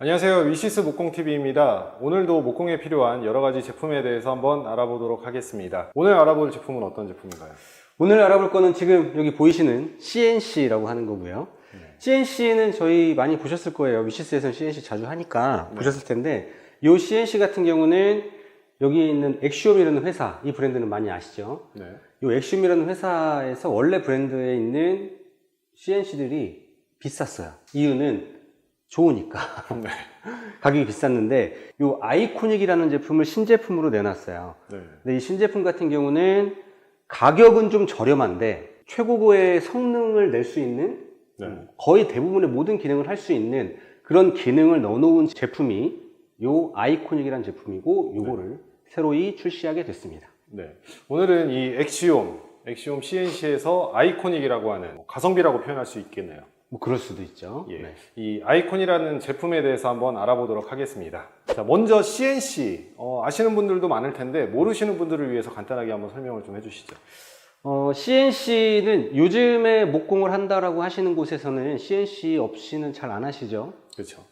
안녕하세요. 위시스 목공TV입니다. 오늘도 목공에 필요한 여러가지 제품에 대해서 한번 알아보도록 하겠습니다. 오늘 알아볼 제품은 어떤 제품인가요? 오늘 알아볼 거는 지금 여기 보이시는 CNC라고 하는 거고요. CNC는 저희 많이 보셨을 거예요. 위시스에서는 CNC 자주 하니까 보셨을 텐데, 이 CNC 같은 경우는 여기 있는 엑시옴이라는 회사, 이 브랜드는 많이 아시죠? 네. 이 엑시옴이라는 회사에서 원래 브랜드에 있는 CNC들이 비쌌어요. 이유는 좋으니까. 네. 가격이 비쌌는데, 이 아이코닉이라는 제품을 신제품으로 내놨어요. 네. 근데 이 신제품 같은 경우는 가격은 좀 저렴한데 최고의 성능을 낼 수 있는, 거의 대부분의 모든 기능을 할 수 있는 그런 기능을 넣어놓은 제품이 요 아이코닉이라는 제품이고, 요거를 새로이 출시하게 됐습니다. 네. 오늘은 이 엑시옴 CNC에서 아이코닉이라고 하는 가성비라고 표현할 수 있겠네요. 뭐 그럴 수도 있죠. 예. 네. 이 아이콘이라는 제품에 대해서 한번 알아보도록 하겠습니다. 자, 먼저 CNC 아시는 분들도 많을 텐데 모르시는 분들을 위해서 간단하게 한번 설명을 좀 해주시죠. CNC는 요즘에 목공을 한다라고 하시는 곳에서는 CNC 없이는 잘 안 하시죠. 그렇죠.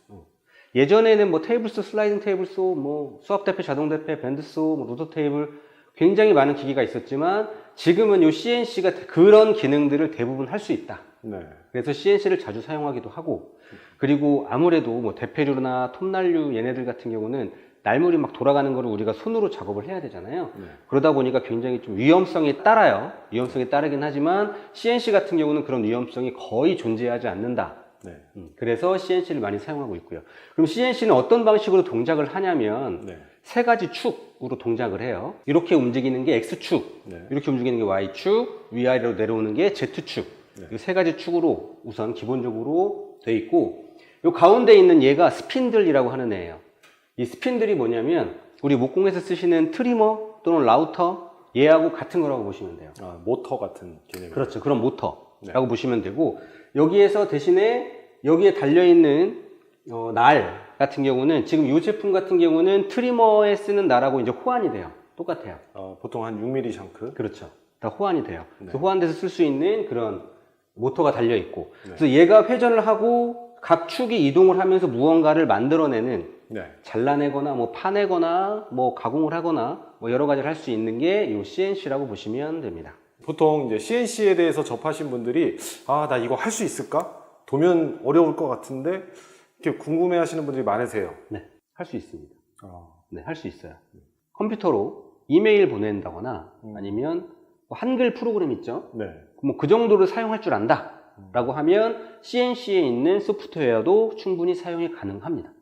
예전에는 뭐 테이블소, 슬라이딩 테이블소, 뭐 수압 대패, 자동 대패, 밴드소, 뭐 로더 테이블, 굉장히 많은 기기가 있었지만 지금은 요 CNC가 그런 기능들을 대부분 할 수 있다. 네. 그래서 CNC를 자주 사용하기도 하고, 그리고 아무래도 뭐 대패류나 톱날류 얘네들 같은 경우는 날물이 막 돌아가는 거를 우리가 손으로 작업을 해야 되잖아요. 그러다 보니까 굉장히 좀 위험성이 따라요. 위험성이 따르긴 하지만 CNC 같은 경우는 그런 위험성이 거의 존재하지 않는다. 네. 그래서 CNC를 많이 사용하고 있고요. 그럼 CNC는 어떤 방식으로 동작을 하냐면 세 가지 축으로 동작을 해요. 이렇게 움직이는 게 X축, 이렇게 움직이는 게 Y축, 위아래로 내려오는 게 Z축. 이 세 가지 축으로 우선 기본적으로 돼 있고, 이 가운데 있는 얘가 스핀들이라고 하는 애예요. 이 스핀들이 뭐냐면 우리 목공에서 쓰시는 트리머 또는 라우터, 얘하고 같은 거라고 보시면 돼요. 아, 모터 같은 개념이죠. 그렇죠. 그런 모터라고 보시면 되고, 여기에서 대신에 여기에 달려있는 날 같은 경우는 지금 이 제품 같은 경우는 트리머에 쓰는 날하고 이제 호환이 돼요. 똑같아요. 보통 한 6mm 샹크. 그렇죠. 다 호환이 돼요. 그래서 호환돼서 쓸 수 있는 그런 모터가 달려있고, 그래서 얘가 회전을 하고 각 축이 이동을 하면서 무언가를 만들어내는, 잘라내거나 뭐 파내거나 뭐 가공을 하거나 뭐 여러 가지를 할 수 있는 게 이 CNC라고 보시면 됩니다. 보통 이제 CNC에 대해서 접하신 분들이 나 이거 할 수 있을까? 도면 어려울 것 같은데 이렇게 궁금해 하시는 분들이 많으세요. 네, 할 수 있습니다. 네, 할 수 있어요. 컴퓨터로 이메일 보낸다거나 아니면 뭐 한글 프로그램 있죠? 뭐 그 정도를 사용할 줄 안다 라고 하면 CNC에 있는 소프트웨어도 충분히 사용이 가능합니다.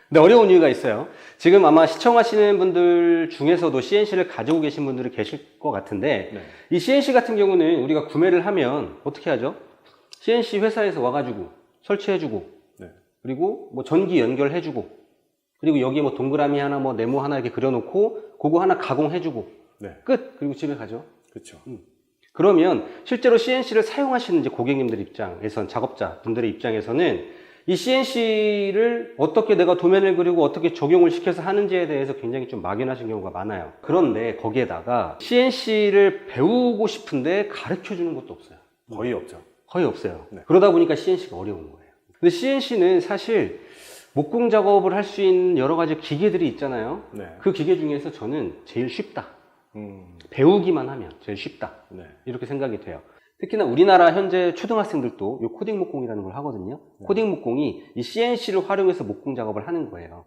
근데 어려운 이유가 있어요. 지금 아마 시청하시는 분들 중에서도 CNC를 가지고 계신 분들이 계실 것 같은데, 이 CNC 같은 경우는 우리가 구매를 하면 어떻게 하죠? CNC 회사에서 와가지고 설치해주고, 그리고 뭐 전기 연결해주고, 그리고 여기에 뭐 동그라미 하나, 뭐 네모 하나 이렇게 그려놓고 그거 하나 가공해주고, 끝! 그리고 집에 가죠. 그렇죠. 그러면 실제로 CNC를 사용하시는 이제 고객님들 입장에선, 작업자 분들의 입장에서는 이 CNC를 어떻게 내가 도면을 그리고 어떻게 적용을 시켜서 하는지에 대해서 굉장히 좀 막연하신 경우가 많아요. 그런데 거기에다가 CNC를 배우고 싶은데 가르쳐 주는 것도 없어요. 거의 없죠. 거의 없어요. 그러다 보니까 CNC가 어려운 거예요. 근데 CNC는 사실 목공 작업을 할 수 있는 여러 가지 기계들이 있잖아요. 그 기계 중에서 저는 제일 쉽다. 배우기만 하면 제일 쉽다. 이렇게 생각이 돼요. 특히나 우리나라 현재 초등학생들도 이 코딩 목공이라는 걸 하거든요. 코딩 목공이 이 CNC를 활용해서 목공 작업을 하는 거예요.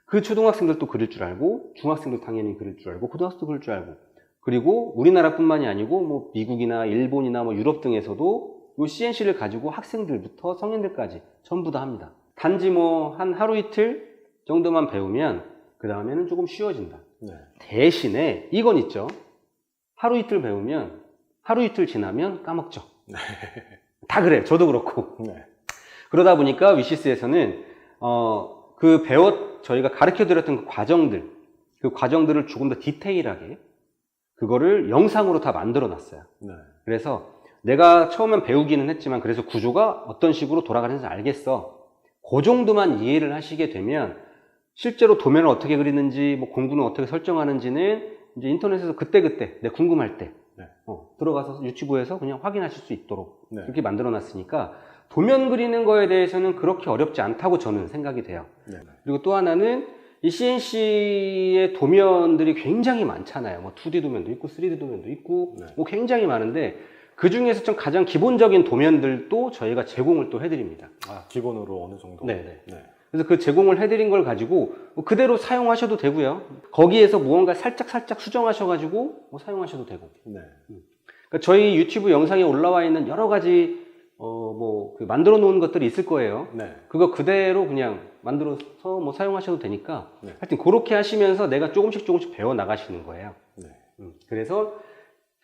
그 초등학생들도 그릴 줄 알고, 중학생도 당연히 그릴 줄 알고, 고등학생도 그릴 줄 알고, 그리고 우리나라뿐만이 아니고 뭐 미국이나 일본이나 뭐 유럽 등에서도 이 CNC를 가지고 학생들부터 성인들까지 전부 다 합니다. 단지 뭐 한 하루 이틀 정도만 배우면 그 다음에는 조금 쉬워진다. 대신에 이건 있죠. 하루 이틀 배우면 하루 이틀 지나면 까먹죠. 다 그래. 저도 그렇고. 그러다 보니까 위시스에서는 저희가 가르쳐 드렸던 그 과정들을 조금 더 디테일하게 그거를 영상으로 다 만들어 놨어요. 그래서 내가 처음엔 배우기는 했지만 그래서 구조가 어떤 식으로 돌아가는지 알겠어. 그 정도만 이해를 하시게 되면 실제로 도면을 어떻게 그리는지, 뭐 공구는 어떻게 설정하는지는 이제 인터넷에서 그때그때 내 궁금할 때 들어가서 유튜브에서 그냥 확인하실 수 있도록 그렇게 만들어 놨으니까 도면 그리는 거에 대해서는 그렇게 어렵지 않다고 저는 생각이 돼요. 네. 그리고 또 하나는 이 CNC의 도면들이 굉장히 많잖아요. 뭐 2D 도면도 있고 3D 도면도 있고 네. 뭐 굉장히 많은데 그 중에서 좀 가장 기본적인 도면들도 저희가 제공을 또 해드립니다. 아, 기본으로 어느 정도? 네네. 네. 그래서 그 제공을 해드린 걸 가지고 뭐 그대로 사용하셔도 되고요. 거기에서 무언가 살짝 수정하셔가지고 뭐 사용하셔도 되고. 네. 그러니까 저희 유튜브 영상에 올라와 있는 여러 가지 그 만들어 놓은 것들이 있을 거예요. 네. 그거 그대로 그냥 만들어서 뭐 사용하셔도 되니까 네. 하여튼 그렇게 하시면서 내가 조금씩 배워 나가시는 거예요. 네. 그래서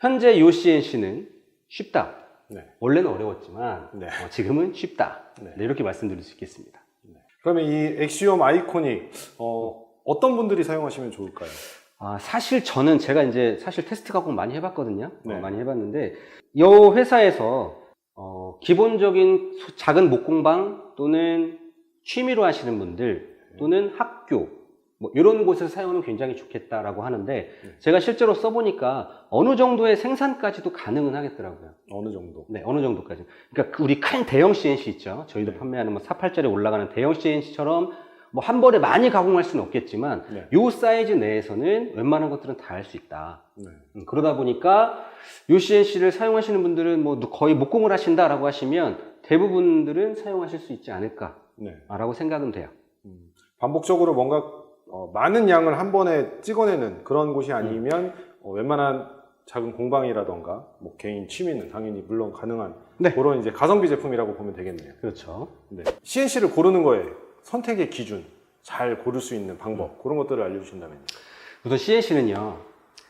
현재 요 CNC는 쉽다. 네. 원래는 어려웠지만 네. 지금은 쉽다. 네. 네, 이렇게 말씀드릴 수 있겠습니다. 그러면 이 엑시움 아이코닉 어떤 분들이 사용하시면 좋을까요? 사실 저는 제가 이제 사실 테스트 가공 많이 해봤거든요. 네. 많이 해봤는데 이 회사에서 기본적인 작은 목공방 또는 취미로 하시는 분들 또는 학교 뭐 이런 곳에서 사용하면 굉장히 좋겠다라고 하는데 제가 실제로 써보니까 어느 정도의 생산까지도 가능은 하겠더라고요. 어느 정도? 네, 어느 정도까지. 그러니까 우리 큰 대형 CNC 있죠. 저희도 판매하는 뭐 48짜리 올라가는 대형 CNC처럼 뭐 한 번에 많이 가공할 수는 없겠지만 네. 요 사이즈 내에서는 웬만한 것들은 다 할 수 있다. 네. 그러다 보니까 요 CNC를 사용하시는 분들은 뭐 거의 목공을 하신다라고 하시면 대부분들은 사용하실 수 있지 않을까라고 생각은 돼요. 반복적으로 뭔가 많은 양을 한 번에 찍어내는 그런 곳이 아니면 웬만한 작은 공방이라던가 뭐 개인 취미는 당연히 물론 가능한 네. 그런 이제 가성비 제품이라고 보면 되겠네요. 그렇죠. 네. CNC를 고르는 거에 선택의 기준, 잘 고를 수 있는 방법 그런 것들을 알려주신다면요. 우선 CNC는요.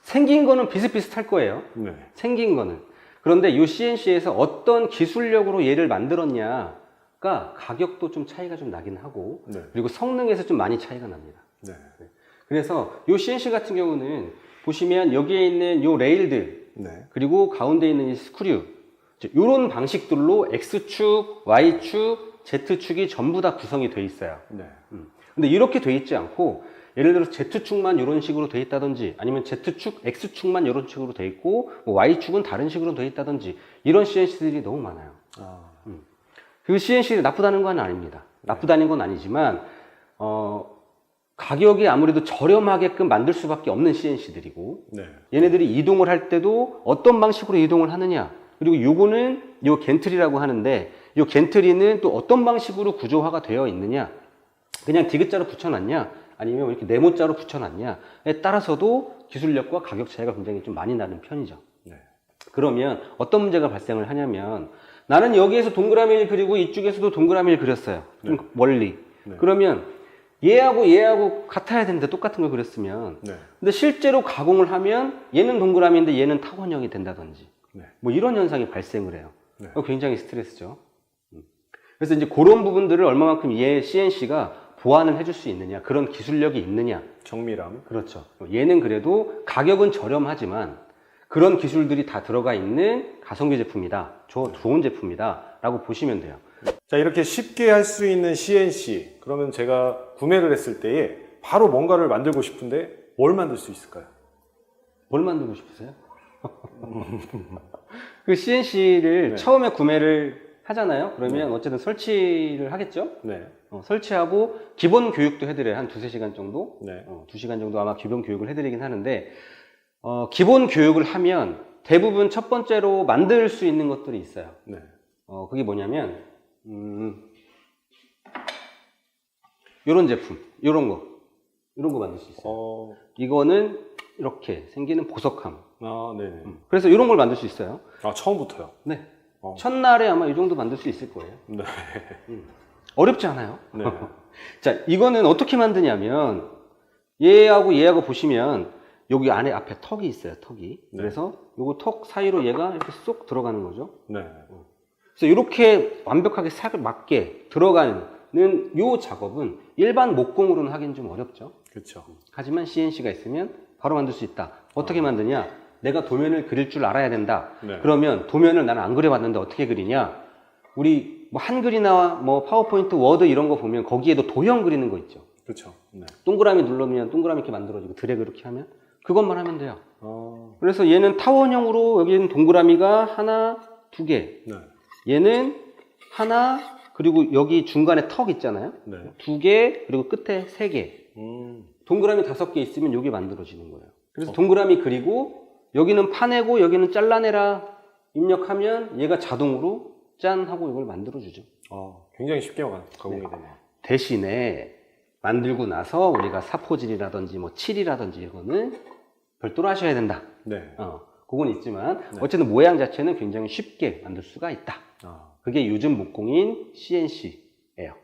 생긴 거는 비슷비슷할 거예요. 네. 생긴 거는. 그런데 이 CNC에서 어떤 기술력으로 얘를 만들었냐가 가격도 좀 차이가 좀 나긴 하고 네. 그리고 성능에서 좀 많이 차이가 납니다. 네. 그래서 이 CNC 같은 경우는 보시면 여기에 있는 이 레일들 네. 그리고 가운데 있는 이 스크류 이런 방식들로 X축, Y축, Z축이 전부 다 구성이 돼 있어요. 네. 근데 이렇게 돼 있지 않고 예를 들어서 Z축만 이런 식으로 돼 있다든지 아니면 Z축, X축만 이런 식으로 돼 있고 뭐 Y축은 다른 식으로 돼 있다든지 이런 CNC들이 너무 많아요. 그 CNC가 나쁘다는 건 아닙니다. 나쁘다는 건 아니지만 가격이 아무래도 저렴하게끔 만들 수밖에 없는 CNC들이고 네. 얘네들이 이동을 할 때도 어떤 방식으로 이동을 하느냐 그리고 요거는 요 겐트리라고 하는데 요 겐트리는 또 어떤 방식으로 구조화가 되어 있느냐 그냥 디귿자로 붙여놨냐 아니면 이렇게 네모자로 붙여놨냐에 따라서도 기술력과 가격 차이가 굉장히 좀 많이 나는 편이죠. 네. 그러면 어떤 문제가 발생을 하냐면 나는 여기에서 동그라미를 그리고 이쪽에서도 동그라미를 그렸어요. 좀 네. 멀리. 네. 그러면 얘하고 같아야 되는데 똑같은 걸 그렸으면 네. 근데 실제로 가공을 하면 얘는 동그라미인데 얘는 타원형이 된다든지 네. 뭐 이런 현상이 발생을 해요. 네. 굉장히 스트레스죠. 그래서 이제 그런 부분들을 얼마만큼 얘 CNC가 보완을 해줄 수 있느냐 그런 기술력이 있느냐 정밀함. 그렇죠. 얘는 그래도 가격은 저렴하지만 그런 기술들이 다 들어가 있는 가성비 제품이다. 좋은 제품이다 라고 보시면 돼요. 자, 이렇게 쉽게 할 수 있는 CNC 그러면 제가 구매를 했을 때에 바로 뭔가를 만들고 싶은데 뭘 만들 수 있을까요? 뭘 만들고 싶으세요? 그 CNC를 네. 처음에 구매를 하잖아요. 그러면 어쨌든 설치를 하겠죠. 네. 설치하고 기본 교육도 해드려요. 한 2-3시간 정도. 네. 2시간 정도 아마 기본 교육을 해드리긴 하는데 기본 교육을 하면 대부분 첫 번째로 만들 수 있는 것들이 있어요. 네. 그게 뭐냐면 요런 제품, 요런 거 만들 수 있어요. 이거는 이렇게 생기는 보석함. 네. 그래서 이런 걸 만들 수 있어요. 처음부터요? 네. 첫날에 아마 이 정도 만들 수 있을 거예요. 네. 어렵지 않아요. 네. 자, 이거는 어떻게 만드냐면 얘하고 보시면 여기 안에 앞에 턱이 있어요. 턱이. 네. 그래서 요거 턱 사이로 얘가 이렇게 쏙 들어가는 거죠. 네. 그래서 이렇게 완벽하게 싹 맞게 들어가는 요 작업은 일반 목공으로는 하기는 좀 어렵죠. 그렇죠. 하지만 CNC가 있으면 바로 만들 수 있다. 어떻게 만드냐? 내가 도면을 그릴 줄 알아야 된다. 네. 그러면 도면을 나는 안 그려봤는데 어떻게 그리냐? 우리 뭐 한글이나 뭐 파워포인트, 워드 이런 거 보면 거기에도 도형 그리는 거 있죠. 그렇죠. 네. 동그라미 눌러면 동그라미 이렇게 만들어지고 드래그 이렇게 하면 그것만 하면 돼요. 그래서 얘는 타원형으로 여기는 동그라미가 하나, 두 개. 네. 얘는 하나, 그리고 여기 중간에 턱 있잖아요. 네. 2개, 그리고 끝에 3개. 동그라미 5개 있으면 이게 만들어지는 거예요. 그래서 동그라미 그리고 여기는 파내고 여기는 잘라내라 입력하면 얘가 자동으로 짠 하고 이걸 만들어주죠. 굉장히 쉽게 가공이 되네요. 대신에 만들고 나서 우리가 사포질이라든지 뭐 칠이라든지 이거는 별도로 하셔야 된다. 네. 그건 있지만 네. 어쨌든 모양 자체는 굉장히 쉽게 만들 수가 있다. 그게 요즘 목공인 CNC예요.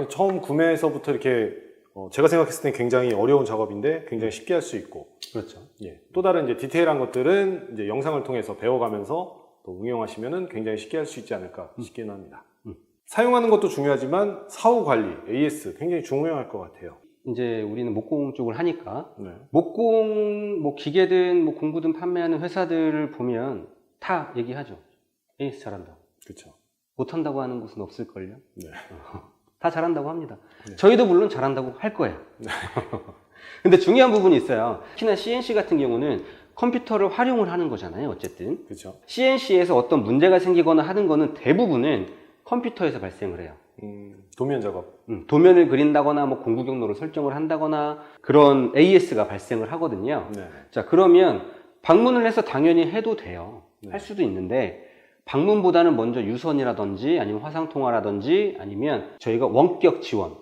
처음 구매에서부터 이렇게 제가 생각했을 때 굉장히 어려운 작업인데 굉장히 쉽게 할 수 있고, 그렇죠. 예. 또 다른 이제 디테일한 것들은 이제 영상을 통해서 배워가면서 또 응용하시면은 굉장히 쉽게 할 수 있지 않을까 싶기는 합니다. 사용하는 것도 중요하지만 사후 관리, AS 굉장히 중요할 것 같아요. 이제 우리는 목공 쪽을 하니까 네. 목공 뭐 기계든 뭐 공구든 판매하는 회사들을 보면 다 얘기하죠. AS 잘한다. 그렇죠. 못한다고 하는 곳은 없을걸요. 네. 다 잘한다고 합니다. 네. 저희도 물론 잘한다고 할 거예요. 네. 근데 중요한 부분이 있어요. 특히나 CNC 같은 경우는 컴퓨터를 활용을 하는 거잖아요. 어쨌든 그렇죠. CNC에서 어떤 문제가 생기거나 하는 거는 대부분은 컴퓨터에서 발생을 해요. 도면 작업. 도면을 그린다거나 뭐 공구 경로를 설정을 한다거나 그런 AS가 발생을 하거든요. 네. 자, 그러면 방문을 해서 당연히 해도 돼요. 네. 할 수도 있는데 방문보다는 먼저 유선이라든지 아니면 화상통화라든지 아니면 저희가 원격 지원,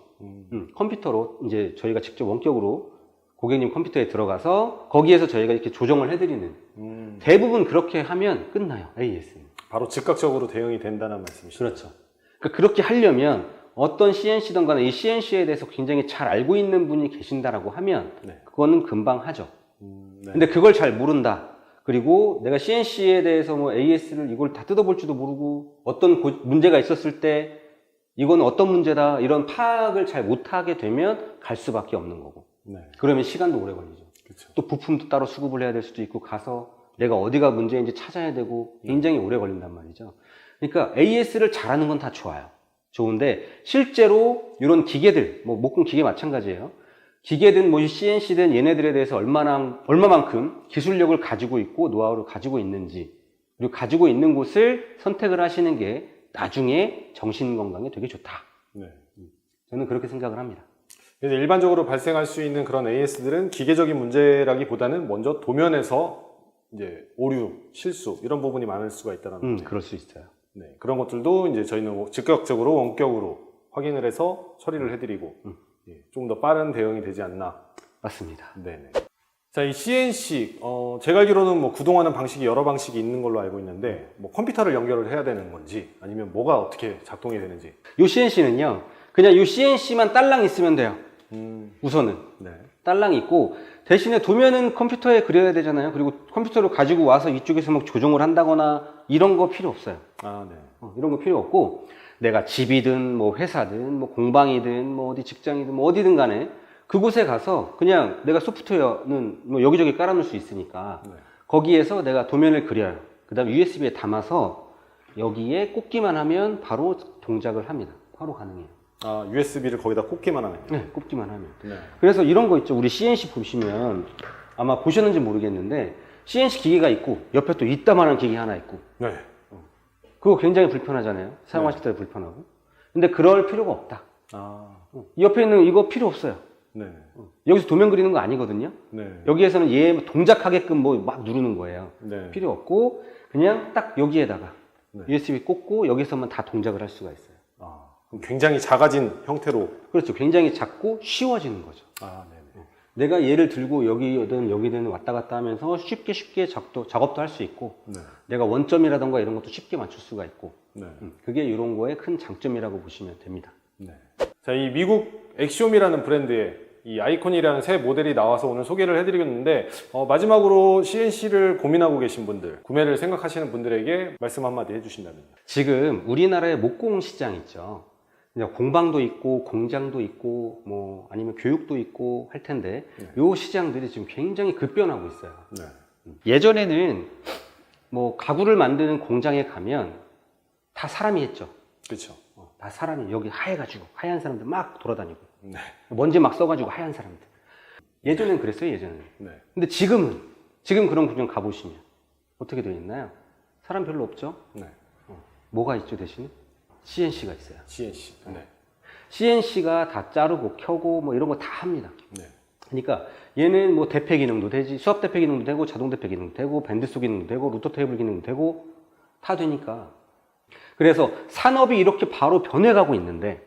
컴퓨터로 이제 저희가 직접 원격으로 고객님 컴퓨터에 들어가서 거기에서 저희가 이렇게 조정을 해드리는 대부분 그렇게 하면 끝나요. AS는. 바로 즉각적으로 대응이 된다는 말씀이시죠? 그렇죠. 그러니까 그렇게 하려면 어떤 CNC든 간에 이 CNC에 대해서 굉장히 잘 알고 있는 분이 계신다라고 하면 네. 그거는 금방 하죠. 네. 근데 그걸 잘 모른다. 그리고 내가 CNC에 대해서 뭐 AS를 이걸 다 뜯어볼지도 모르고 어떤 문제가 있었을 때 이건 어떤 문제다 이런 파악을 잘 못하게 되면 갈 수밖에 없는 거고. 네. 그러면 시간도 오래 걸리죠. 그렇죠. 또 부품도 따로 수급을 해야 될 수도 있고 가서 내가 어디가 문제인지 찾아야 되고 굉장히 오래 걸린단 말이죠. 그러니까 AS를 잘하는 건 다 좋아요. 좋은데 실제로 이런 기계들, 뭐 목공 기계 마찬가지예요. 기계든 뭐 CNC든 얘네들에 대해서 얼마만큼 기술력을 가지고 있고 노하우를 가지고 있는지 그리고 가지고 있는 곳을 선택을 하시는 게 나중에 정신 건강에 되게 좋다. 네. 저는 그렇게 생각을 합니다. 그래서 일반적으로 발생할 수 있는 그런 AS들은 기계적인 문제라기보다는 먼저 도면에서 이제 오류, 실수 이런 부분이 많을 수가 있다는 거죠. 그럴 수 있어요. 네, 그런 것들도 이제 저희는 즉각적으로 원격으로 확인을 해서 처리를 해드리고 좀 더 빠른 대응이 되지 않나. 맞습니다. 네네. 자, 이 CNC 제가 알기로는 뭐 구동하는 방식이 여러 방식이 있는 걸로 알고 있는데 뭐 컴퓨터를 연결을 해야 되는 건지 아니면 뭐가 어떻게 작동이 되는지. 이 CNC는요, 그냥 이 CNC만 딸랑 있으면 돼요. 우선은 네. 딸랑 있고 대신에 도면은 컴퓨터에 그려야 되잖아요. 그리고 컴퓨터를 가지고 와서 이쪽에서 막 조정을 한다거나 이런 거 필요 없어요. 아, 네. 이런 거 필요 없고 내가 집이든 뭐 회사든 뭐 공방이든 뭐 어디 직장이든 뭐 어디든 간에 그곳에 가서 그냥 내가 소프트웨어는 뭐 여기저기 깔아놓을 수 있으니까 네. 거기에서 내가 도면을 그려요. 그 다음에 USB에 담아서 여기에 꽂기만 하면 바로 동작을 합니다. 바로 가능해요. 아, USB를 거기다 꽂기만 하면. 네, 꽂기만 하면. 네. 그래서 이런 거 있죠. 우리 CNC 보시면 아마 보셨는지 모르겠는데 CNC 기계가 있고 옆에 또 이따만한 기계 하나 있고 네. 그거 굉장히 불편하잖아요. 사용하실 때 불편하고. 근데 그럴 필요가 없다. 아, 이 옆에 있는 이거 필요 없어요. 네. 여기서 도면 그리는 거 아니거든요. 네. 여기에서는 얘 동작하게끔 뭐 막 누르는 거예요. 네. 필요 없고 그냥 딱 여기에다가 네. USB 꽂고 여기서만 다 동작을 할 수가 있어요. 아, 그럼 굉장히 작아진 형태로. 그렇죠. 굉장히 작고 쉬워지는 거죠. 아, 네네. 내가 얘를 들고 여기든 왔다 갔다 하면서 쉽게 작업도 할 수 있고 네. 내가 원점이라던가 이런 것도 쉽게 맞출 수가 있고 네. 그게 이런 거의 큰 장점이라고 보시면 됩니다. 네. 자, 이 미국 엑시옴이라는 브랜드의 이 아이콘이라는 새 모델이 나와서 오늘 소개를 해드리겠는데 마지막으로 CNC를 고민하고 계신 분들, 구매를 생각하시는 분들에게 말씀 한마디 해주신다면요. 지금 우리나라의 목공 시장 있죠. 공방도 있고 공장도 있고 뭐 아니면 교육도 있고 할 텐데 요 시장들이 지금 굉장히 급변하고 있어요. 네. 예전에는 뭐 가구를 만드는 공장에 가면 다 사람이 했죠. 그렇죠. 다 사람이 여기 하얘가지고 하얀 사람들 막 돌아다니고 네. 먼지 막 써가지고 하얀 사람들. 예전엔 그랬어요. 예전에는. 네. 근데 지금 그런 공장 가보시면 어떻게 되어 있나요? 사람 별로 없죠. 네. 뭐가 있죠 대신에? CNC가 있어요. CNC. 네. CNC가 다 자르고 켜고 뭐 이런 거 다 합니다. 네. 그러니까 얘는 뭐 대패 기능도 되지, 수압 대패 기능도 되고, 자동 대패 기능도 되고, 밴드소 기능도 되고, 루터 테이블 기능도 되고, 다 되니까. 그래서 산업이 이렇게 바로 변해가고 있는데,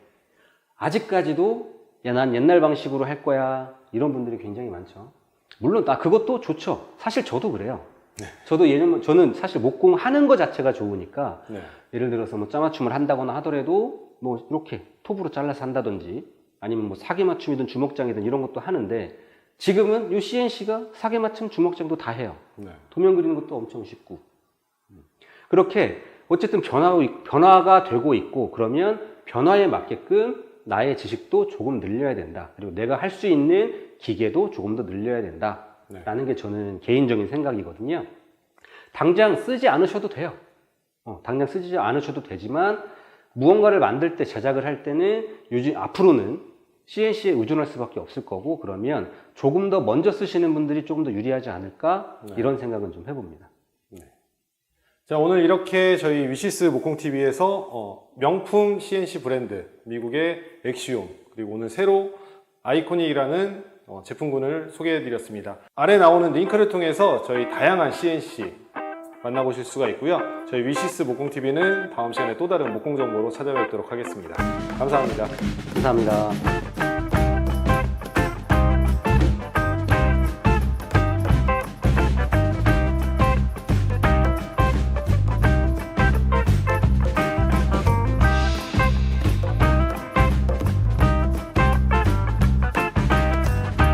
아직까지도 야, 난 옛날 방식으로 할 거야. 이런 분들이 굉장히 많죠. 물론, 그것도 좋죠. 사실 저도 그래요. 네. 저는 사실 목공 하는 거 자체가 좋으니까, 네. 예를 들어서 뭐 짜맞춤을 한다거나 하더라도, 뭐 이렇게 톱으로 잘라서 한다든지, 아니면 뭐 사기 맞춤이든 주먹장이든 이런 것도 하는데, 지금은 이 CNC가 사기 맞춤 주먹장도 다 해요. 네. 도면 그리는 것도 엄청 쉽고. 그렇게 어쨌든 변화가 되고 있고, 그러면 변화에 맞게끔 나의 지식도 조금 늘려야 된다. 그리고 내가 할 수 있는 기계도 조금 더 늘려야 된다. 네. 라는 게 저는 개인적인 생각이거든요. 당장 쓰지 않으셔도 돼요. 당장 쓰지 않으셔도 되지만, 무언가를 만들 때, 제작을 할 때는 앞으로는 CNC에 의존할 수밖에 없을 거고, 그러면 조금 더 먼저 쓰시는 분들이 조금 더 유리하지 않을까? 네. 이런 생각은 좀 해봅니다. 네. 자, 오늘 이렇게 저희 위시스 목공TV에서 명품 CNC 브랜드, 미국의 엑시움, 그리고 오늘 새로 아이코닉이라는 제품군을 소개해드렸습니다. 아래 나오는 링크를 통해서 저희 다양한 CNC 만나보실 수가 있고요. 저희 위시스 목공TV는 다음 시간에 또 다른 목공 정보로 찾아뵙도록 하겠습니다. 감사합니다. 감사합니다.